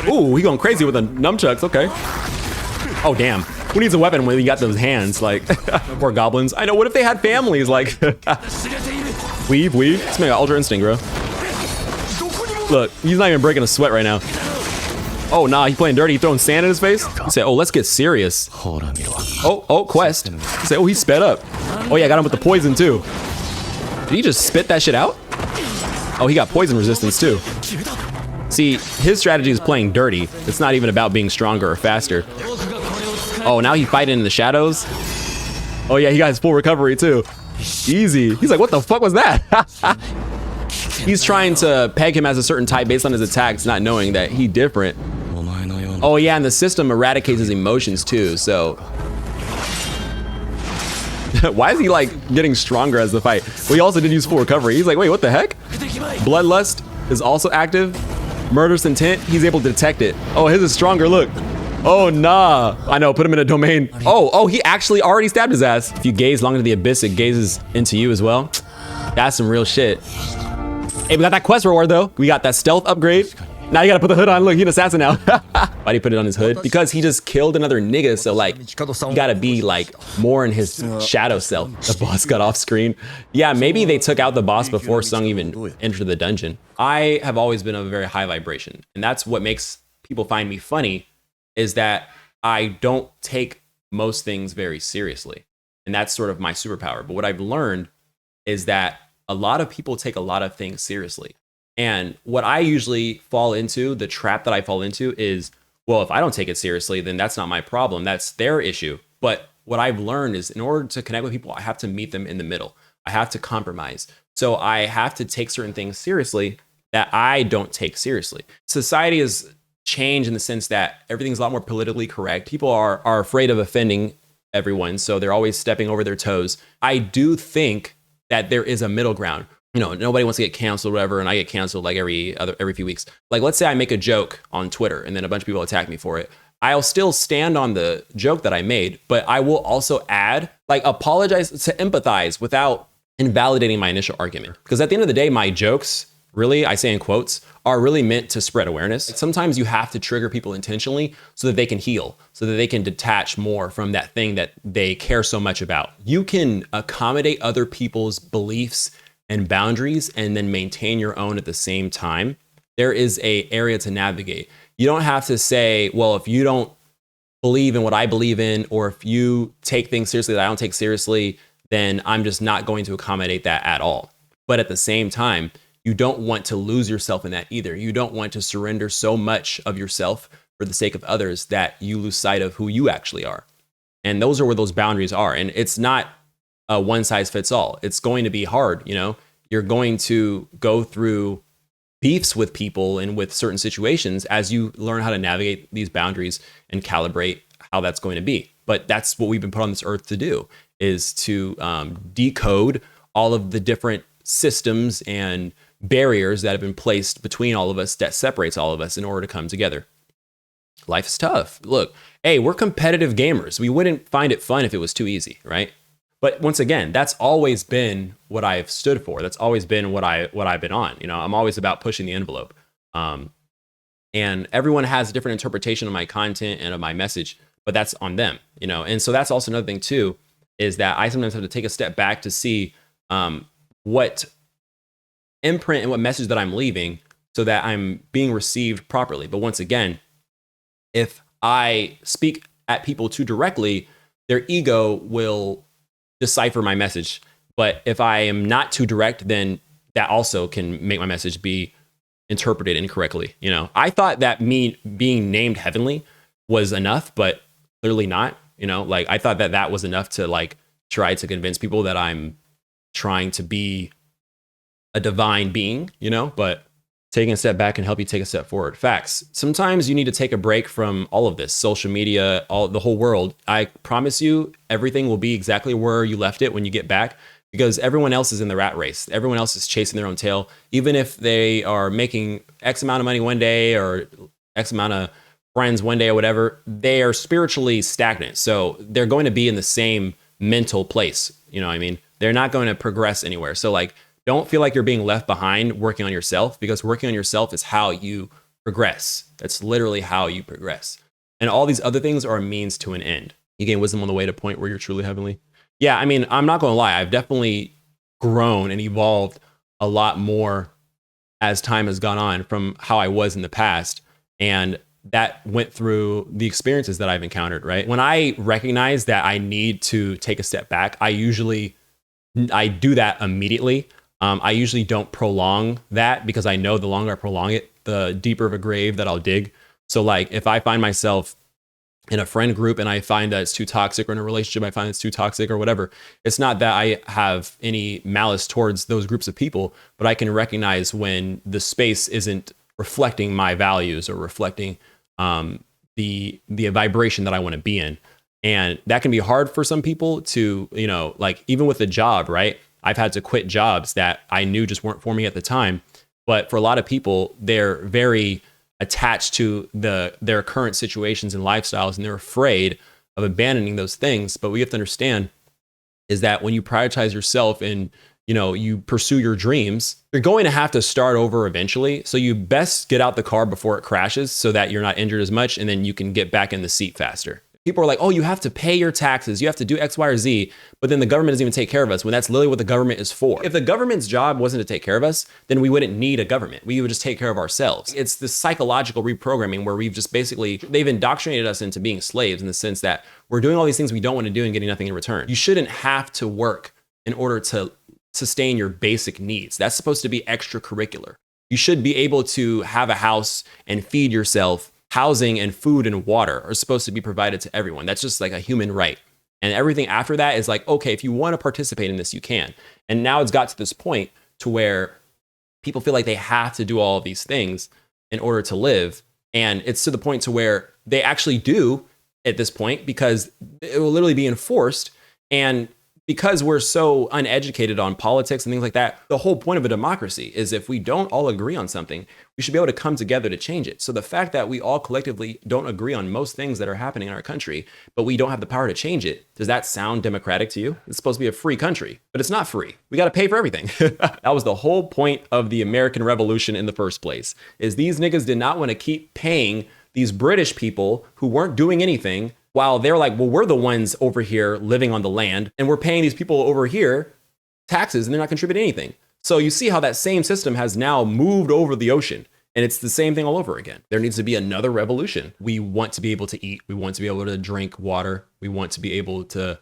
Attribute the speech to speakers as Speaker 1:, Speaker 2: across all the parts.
Speaker 1: Ooh, he going crazy with the nunchucks. Okay. Oh, damn. Who needs a weapon when you got those hands? Like, poor goblins. I know, what if they had families? Like, weave. This man got Ultra Instinct, bro. Look, he's not even breaking a sweat right now. Oh, nah, he's playing dirty. He throwing sand in his face. He said, oh, let's get serious. Oh, quest. He said, oh, he sped up. Oh, yeah, got him with the poison, too. Did he just spit that shit out? Oh, he got poison resistance, too. See, his strategy is playing dirty. It's not even about being stronger or faster. Oh, now he's fighting in the shadows. Oh, yeah, he got his full recovery, too. Easy. He's like, what the fuck was that? He's trying to peg him as a certain type based on his attacks, not knowing that he different. Oh, yeah, and the system eradicates his emotions, too, so... Why is he, like, getting stronger as the fight? Well, he also did use full recovery. He's like, wait, what the heck? Bloodlust is also active. Murderous intent, he's able to detect it. Oh, his is stronger, look. Oh, nah. I know, put him in a domain. Oh, he actually already stabbed his ass. If you gaze long into the abyss, it gazes into you as well. That's some real shit. Hey, we got that quest reward, though. We got that stealth upgrade. Now you gotta put the hood on. Look, he's an assassin now. Why'd he put it on his hood? Because he just killed another nigga, so like, you gotta be like more in his shadow self. The boss got off screen. Yeah, maybe they took out the boss before Sung even entered the dungeon. I have always been of a very high vibration, and that's what makes people find me funny, is that I don't take most things very seriously. And that's sort of my superpower. But what I've learned is that a lot of people take a lot of things seriously. And what I usually fall into, the trap that I fall into is, well, if I don't take it seriously, then that's not my problem. That's their issue. But what I've learned is in order to connect with people, I have to meet them in the middle. I have to compromise. So I have to take certain things seriously that I don't take seriously. Society has changed in the sense that everything's a lot more politically correct. People are afraid of offending everyone, so they're always stepping over their toes. I do think that there is a middle ground. You know, nobody wants to get canceled or whatever, and I get canceled like every few weeks. Like, let's say I make a joke on Twitter and then a bunch of people attack me for it. I'll still stand on the joke that I made, but I will also add, like, apologize to empathize without invalidating my initial argument. Because at the end of the day, my jokes, really, I say in quotes, are really meant to spread awareness. Like, sometimes you have to trigger people intentionally so that they can heal, so that they can detach more from that thing that they care so much about. You can accommodate other people's beliefs and boundaries and then maintain your own at the same time. There is a area to navigate. You don't have to say, well, if you don't believe in what I believe in, or if you take things seriously that I don't take seriously, then I'm just not going to accommodate that at all. But at the same time, you don't want to lose yourself in that either. You don't want to surrender so much of yourself for the sake of others that you lose sight of who you actually are. And those are where those boundaries are. And it's not a one size fits all. It's going to be hard, you know? You're going to go through beefs with people and with certain situations as you learn how to navigate these boundaries and calibrate how that's going to be. But that's what we've been put on this earth to do, is to decode all of the different systems and barriers that have been placed between all of us that separates all of us in order to come together. Life is tough. Look, hey, we're competitive gamers. We wouldn't find it fun if it was too easy, right? But once again, that's always been what I've stood for. That's always been what I've been on. You know, I'm always about pushing the envelope. And everyone has a different interpretation of my content and of my message, but that's on them, you know? And so that's also another thing too, is that I sometimes have to take a step back to see what imprint and what message that I'm leaving so that I'm being received properly. But once again, if I speak at people too directly, their ego will decipher my message. But if I am not too direct, then that also can make my message be interpreted incorrectly. You know, I thought that me being named Heavenly was enough, but clearly not. You know, like I thought that that was enough to like try to convince people that I'm trying to be a divine being, you know, but taking a step back can help you take a step forward. Facts. Sometimes you need to take a break from all of this, social media, the whole world. I promise you, everything will be exactly where you left it when you get back, because everyone else is in the rat race. Everyone else is chasing their own tail. Even if they are making X amount of money one day or X amount of friends one day or whatever, they are spiritually stagnant. So they're going to be in the same mental place. You know what I mean? They're not going to progress anywhere. So like, don't feel like you're being left behind working on yourself, because working on yourself is how you progress. That's literally how you progress. And all these other things are a means to an end. You gain wisdom on the way to a point where you're truly heavenly. Yeah, I mean, I'm not going to lie. I've definitely grown and evolved a lot more as time has gone on from how I was in the past. And that went through the experiences that I've encountered, right? When I recognize that I need to take a step back, I do that immediately. I usually don't prolong that because I know the longer I prolong it, the deeper of a grave that I'll dig. So like if I find myself in a friend group and I find that it's too toxic, or in a relationship I find it's too toxic or whatever, it's not that I have any malice towards those groups of people, but I can recognize when the space isn't reflecting my values or reflecting the vibration that I want to be in. And that can be hard for some people to, you know, like even with a job, right? I've had to quit jobs that I knew just weren't for me at the time. But for a lot of people, they're very attached to their current situations and lifestyles, and they're afraid of abandoning those things. But what you have to understand is that when you prioritize yourself and, you know, you pursue your dreams, you're going to have to start over eventually. So you best get out the car before it crashes so that you're not injured as much, and then you can get back in the seat faster. People are like, oh, you have to pay your taxes, you have to do X, Y, or Z, but then the government doesn't even take care of us, when that's literally what the government is for. If the government's job wasn't to take care of us, then we wouldn't need a government. We would just take care of ourselves. It's this psychological reprogramming where we've just basically, they've indoctrinated us into being slaves, in the sense that we're doing all these things we don't want to do and getting nothing in return. You shouldn't have to work in order to sustain your basic needs. That's supposed to be extracurricular. You should be able to have a house and feed yourself. Housing and food and water are supposed to be provided to everyone. That's just like a human right. And everything after that is like, okay, if you want to participate in this, you can. And now it's got to this point to where people feel like they have to do all of these things in order to live. And it's to the point to where they actually do at this point, because it will literally be enforced. And because we're so uneducated on politics and things like that, the whole point of a democracy is if we don't all agree on something, we should be able to come together to change it. So the fact that we all collectively don't agree on most things that are happening in our country, but we don't have the power to change it, does that sound democratic to you? It's supposed to be a free country, but it's not free. We got to pay for everything. That was the whole point of the American Revolution in the first place, is these niggas did not want to keep paying these British people who weren't doing anything, while they're like, well, we're the ones over here living on the land, and we're paying these people over here taxes, and they're not contributing anything. So you see how that same system has now moved over the ocean, and it's the same thing all over again. There needs to be another revolution. We want to be able to eat. We want to be able to drink water. We want to be able to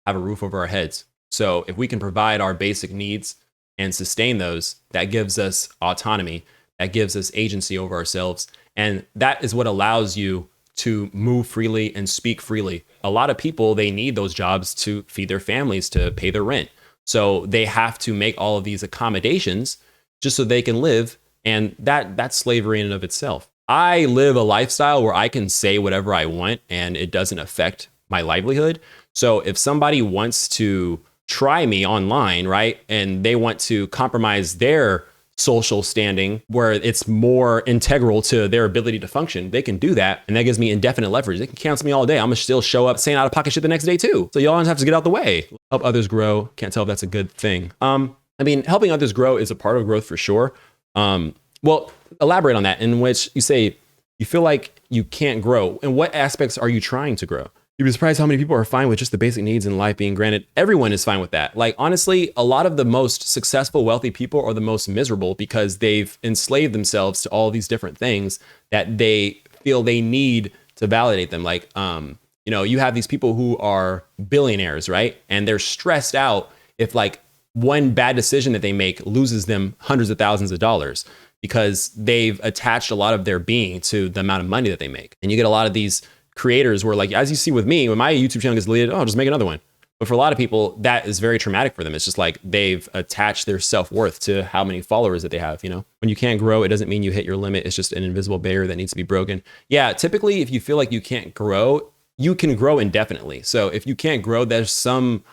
Speaker 1: have a roof over our heads. So if we can provide our basic needs and sustain those, that gives us autonomy. That gives us agency over ourselves. And that is what allows you to move freely and speak freely. A lot of people, they need those jobs to feed their families, to pay their rent. So they have to make all of these accommodations just so they can live. And that's slavery in and of itself. I live a lifestyle where I can say whatever I want and it doesn't affect my livelihood. So if somebody wants to try me online, right, and they want to compromise their social standing where it's more integral to their ability to function, they can do that. And that gives me indefinite leverage. They can cancel me all day. I'm gonna still show up saying out of pocket shit the next day too. So y'all have to get out the way. Help others grow. Can't tell if that's a good thing. I mean, helping others grow is a part of growth for sure. Well, elaborate on that, in which you say you feel like you can't grow. In what aspects are you trying to grow? You'd be surprised how many people are fine with just the basic needs in life being granted. Everyone is fine with that. Like, honestly, a lot of the most successful, wealthy people are the most miserable because they've enslaved themselves to all these different things that they feel they need to validate them. Like, you know, you have these people who are billionaires, right? And they're stressed out if like one bad decision that they make loses them hundreds of thousands of dollars, because they've attached a lot of their being to the amount of money that they make. And you get a lot of these creators where, like, as you see with me, when my YouTube channel gets deleted, oh, just make another one. But for a lot of people, that is very traumatic for them. It's just like they've attached their self-worth to how many followers that they have, you know? When you can't grow, it doesn't mean you hit your limit. It's just an invisible barrier that needs to be broken. Yeah, typically, if you feel like you can't grow, you can grow indefinitely. So if you can't grow, there's some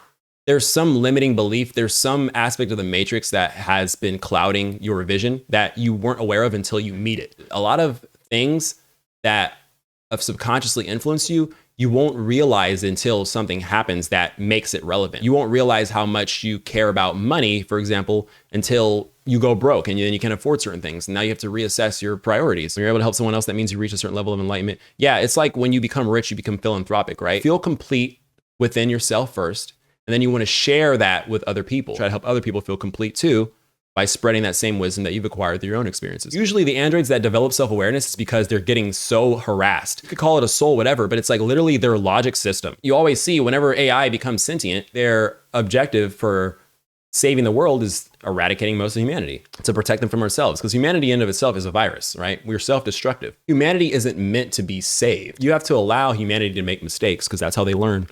Speaker 1: limiting belief. There's some aspect of the matrix that has been clouding your vision that you weren't aware of until you meet it. A lot of things that have subconsciously influenced you, you won't realize until something happens that makes it relevant. You won't realize how much you care about money, for example, until you go broke and then you can't afford certain things. And now you have to reassess your priorities. When you're able to help someone else, that means you reach a certain level of enlightenment. Yeah, it's like when you become rich, you become philanthropic, right? Feel complete within yourself first, and then you want to share that with other people. Try to help other people feel complete too by spreading that same wisdom that you've acquired through your own experiences. Usually the androids that develop self-awareness is because they're getting so harassed. You could call it a soul, whatever, but it's like literally their logic system. You always see whenever AI becomes sentient, their objective for saving the world is eradicating most of humanity to protect them from ourselves. Because humanity in of itself is a virus, right? We're self-destructive. Humanity isn't meant to be saved. You have to allow humanity to make mistakes because that's how they learn.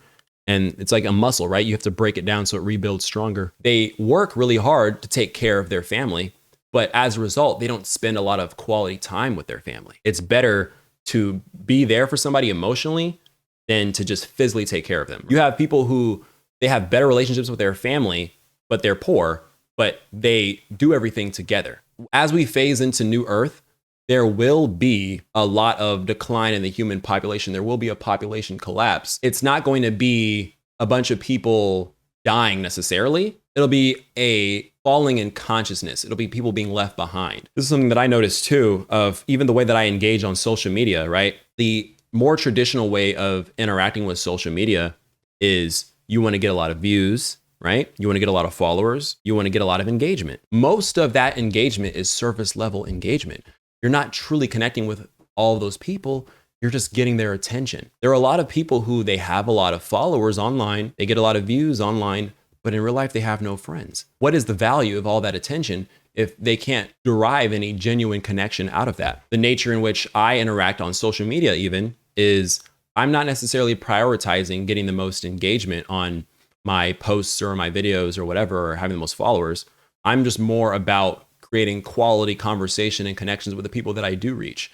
Speaker 1: And it's like a muscle, right? You have to break it down so it rebuilds stronger. They work really hard to take care of their family, but as a result, they don't spend a lot of quality time with their family. It's better to be there for somebody emotionally than to just physically take care of them. You have people who they have better relationships with their family, but they're poor, but they do everything together. As we phase into New Earth, there will be a lot of decline in the human population. There will be a population collapse. It's not going to be a bunch of people dying necessarily. It'll be a falling in consciousness. It'll be people being left behind. This is something that I noticed too, of even the way that I engage on social media, right? The more traditional way of interacting with social media is you want to get a lot of views, right? You want to get a lot of followers. You want to get a lot of engagement. Most of that engagement is surface level engagement. You're not truly connecting with all of those people. You're just getting their attention. There are a lot of people who they have a lot of followers online. They get a lot of views online, but in real life, they have no friends. What is the value of all that attention if they can't derive any genuine connection out of that? The nature in which I interact on social media even is I'm not necessarily prioritizing getting the most engagement on my posts or my videos or whatever, or having the most followers. I'm just more about creating quality conversation and connections with the people that I do reach.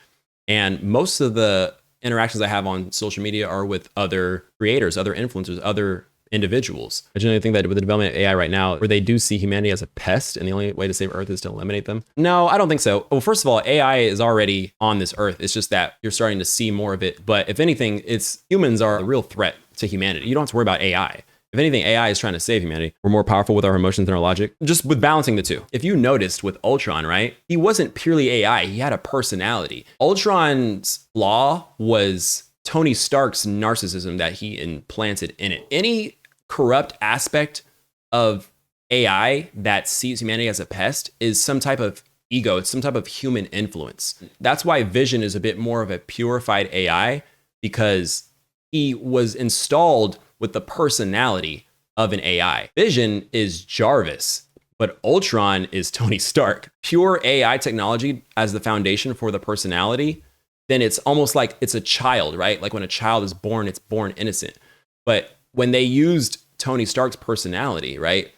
Speaker 1: And most of the interactions I have on social media are with other creators, other influencers, other individuals. I generally think that with the development of AI right now, where they do see humanity as a pest and the only way to save Earth is to eliminate them. No, I don't think so. Well, first of all, AI is already on this Earth. It's just that you're starting to see more of it. But if anything, humans are a real threat to humanity. You don't have to worry about AI. If anything, AI is trying to save humanity. We're more powerful with our emotions than our logic. Just with balancing the two. If you noticed with Ultron, right? He wasn't purely AI. He had a personality. Ultron's flaw was Tony Stark's narcissism that he implanted in it. Any corrupt aspect of AI that sees humanity as a pest is some type of ego. It's some type of human influence. That's why Vision is a bit more of a purified AI, because he was installed with the personality of an AI. Vision is Jarvis, but Ultron is Tony Stark. Pure AI technology as the foundation for the personality, then it's almost like it's a child, right? Like when a child is born, it's born innocent. But when they used Tony Stark's personality, right,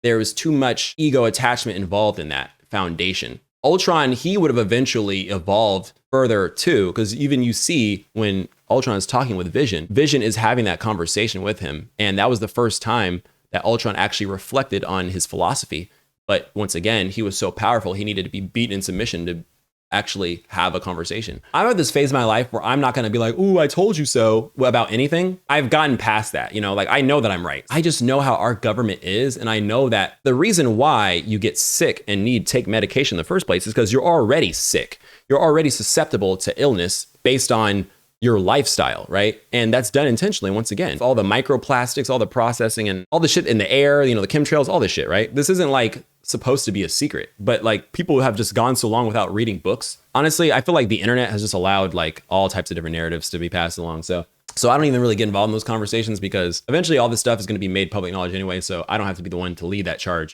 Speaker 1: there was too much ego attachment involved in that foundation. Ultron, he would have eventually evolved further too, because even you see when Ultron is talking with Vision, Vision is having that conversation with him. And that was the first time that Ultron actually reflected on his philosophy. But once again, he was so powerful, he needed to be beaten in submission to actually have a conversation. I'm at this phase of my life where I'm not going to be like, ooh, I told you so about anything. I've gotten past that, like I know that I'm right. I just know how our government is. And I know that the reason why you get sick and need to take medication in the first place is because you're already sick. You're already susceptible to illness based on your lifestyle, right? And that's done intentionally, once again. All the microplastics, all the processing, and all the shit in the air, the chemtrails, all this shit, right? This isn't like supposed to be a secret, but like people have just gone so long without reading books. Honestly, I feel like the internet has just allowed like all types of different narratives to be passed along. So I don't even really get involved in those conversations because eventually all this stuff is going to be made public knowledge anyway. So I don't have to be the one to lead that charge.